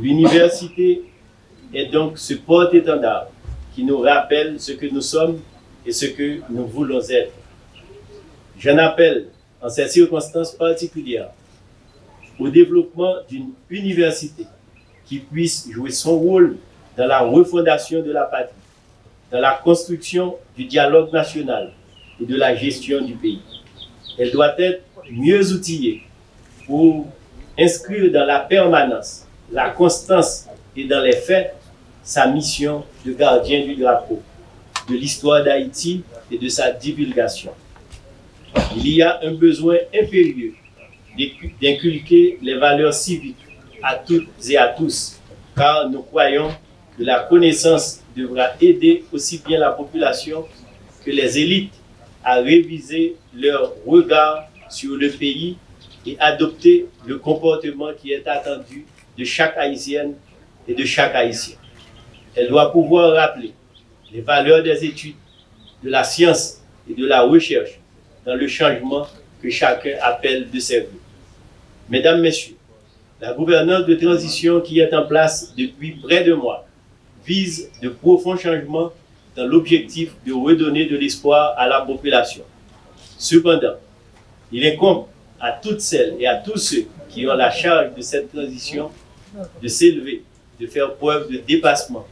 L'université est donc ce porte-étendard qui nous rappelle ce que nous sommes et ce que nous voulons être. J'en appelle, en ces circonstances particulières, au développement d'une université qui puisse jouer son rôle dans la refondation de la patrie, dans la construction du dialogue national et de la gestion du pays. Elle doit être mieux outillée pour inscrire dans la permanence, la constance et dans les faits sa mission de gardien du drapeau, de l'histoire d'Haïti et de sa divulgation. Il y a un besoin impérieux d'inculquer les valeurs civiques à toutes et à tous, car nous croyons que la connaissance devra aider aussi bien la population que les élites à réviser leur regard sur le pays et adopter le comportement qui est attendu de chaque Haïtienne et de chaque Haïtien. Elle doit pouvoir rappeler les valeurs des études, de la science et de la recherche dans le changement que chacun appelle de ses voeux. Mesdames, Messieurs, la gouvernance de transition qui est en place depuis près de mois vise de profonds changements dans l'objectif de redonner de l'espoir à la population. Cependant, il incombe à toutes celles et à tous ceux qui ont la charge de cette transition de s'élever, de faire preuve de dépassement,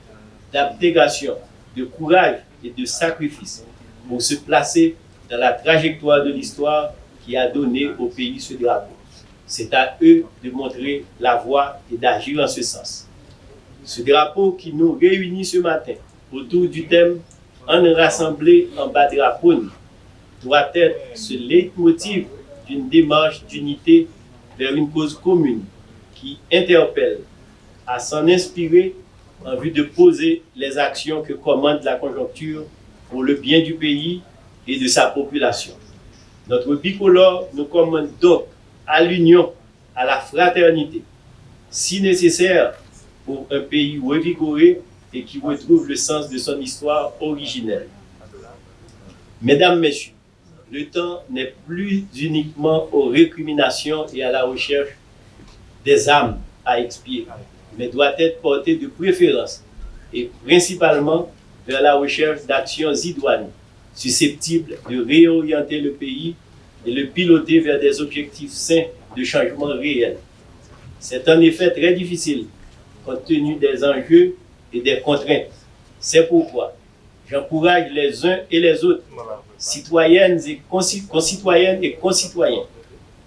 d'abnégation, de courage et de sacrifice pour se placer dans la trajectoire de l'histoire qui a donné au pays ce drapeau. C'est à eux de montrer la voie et d'agir en ce sens. Ce drapeau qui nous réunit ce matin autour du thème « En rassemblé en bas drapeau » doit être ce leitmotiv d'une démarche d'unité vers une cause commune qui interpelle à s'en inspirer en vue de poser les actions que commande la conjoncture pour le bien du pays et de sa population. Notre bicolore nous commande donc à l'union, à la fraternité, si nécessaire pour un pays revigoré et qui retrouve le sens de son histoire originelle. Mesdames, Messieurs, le temps n'est plus uniquement aux récriminations et à la recherche des âmes à expier, mais doit être porté de préférence et principalement vers la recherche d'actions idoines susceptibles de réorienter le pays et le piloter vers des objectifs sains de changement réel. C'est en effet très difficile compte tenu des enjeux et des contraintes. C'est pourquoi j'encourage les uns et les autres, citoyennes et concitoyens,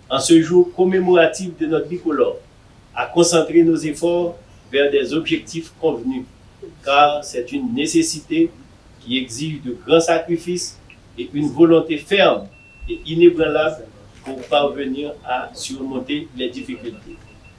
en ce jour commémoratif de notre bicolore, à concentrer nos efforts vers des objectifs convenus, car c'est une nécessité qui exige de grands sacrifices et une volonté ferme et inébranlable pour parvenir à surmonter les difficultés.